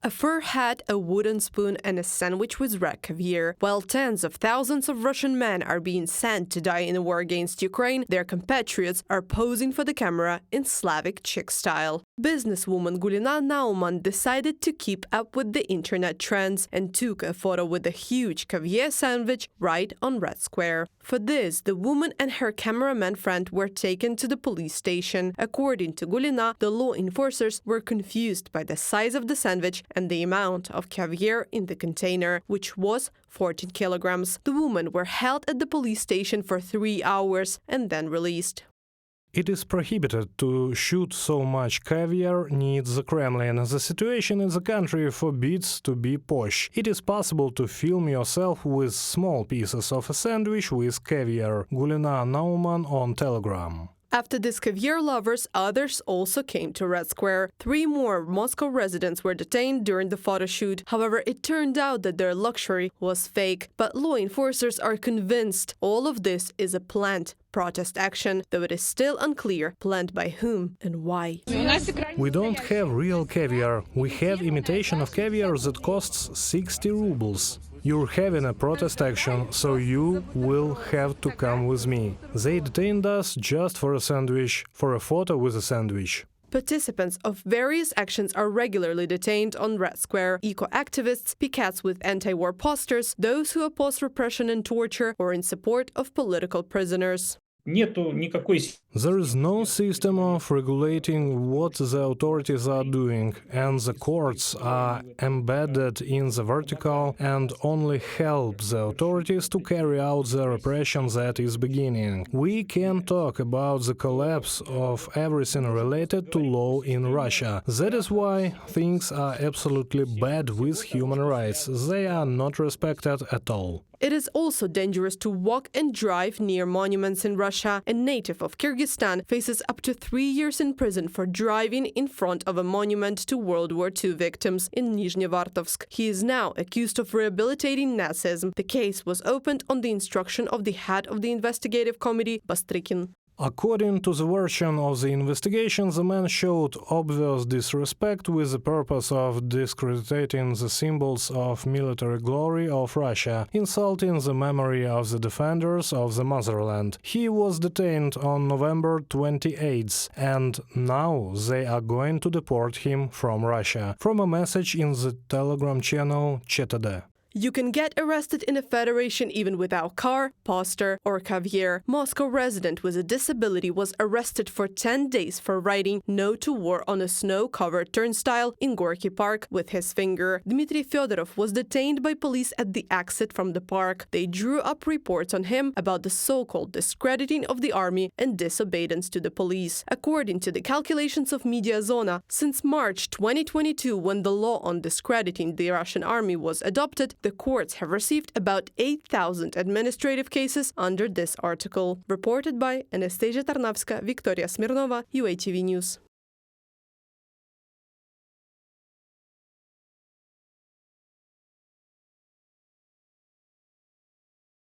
A fur hat, a wooden spoon, and a sandwich with red caviar. While tens of thousands of Russian men are being sent to die in a war against Ukraine, their compatriots are posing for the camera in Slavic chic style. Businesswoman Gulina Nauman decided to keep up with the internet trends and took a photo with a huge caviar sandwich right on Red Square. For this, the woman and her cameraman friend were taken to the police station. According to Gulina, the law enforcers were confused by the size of the sandwich and the amount of caviar in the container, which was 14 kilograms. The women were held at the police station for 3 hours and then released. It is prohibited to shoot so much caviar, needs the Kremlin. The situation in the country forbids to be posh. It is possible to film yourself with small pieces of a sandwich with caviar. Gulina Nauman on Telegram. After these caviar lovers, others also came to Red Square. 3 more Moscow residents were detained during the photo shoot. However, it turned out that their luxury was fake. But law enforcers are convinced all of this is a planned protest action, though it is still unclear planned by whom and why. We don't have real caviar. We have imitation of caviar that costs 60 rubles. You're having a protest action, so you will have to come with me. They detained us just for a sandwich, for a photo with a sandwich. Participants of various actions are regularly detained on Red Square. Eco-activists, pickets with anti-war posters, those who oppose repression and torture, or in support of political prisoners. There is no system of regulating what the authorities are doing, and the courts are embedded in the vertical and only help the authorities to carry out the repression that is beginning. We can talk about the collapse of everything related to law in Russia. That is why things are absolutely bad with human rights. They are not respected at all. It is also dangerous to walk and drive near monuments in Russia. A native of Kyrgyzstan faces up to 3 years in prison for driving in front of a monument to World War II victims in Nizhnevartovsk. He is now accused of rehabilitating Nazism. The case was opened on the instruction of the head of the investigative committee, Bastrykin. According to the version of the investigation, the man showed obvious disrespect with the purpose of discrediting the symbols of military glory of Russia, insulting the memory of the defenders of the motherland. He was detained on November 28th, and now they are going to deport him from Russia. From a message in the Telegram channel ČTD. You can get arrested in a federation even without car, poster, or caviar. Moscow resident with a disability was arrested for 10 days for writing "No to War" on a snow-covered turnstile in Gorky Park with his finger. Dmitry Fedorov was detained by police at the exit from the park. They drew up reports on him about the so-called discrediting of the army and disobedience to the police. According to the calculations of Media Zona, since March 2022, when the law on discrediting the Russian army was adopted, the courts have received about 8,000 administrative cases under this article. Reported by Anastasia Tarnavska, Victoria Smirnova, UATV News.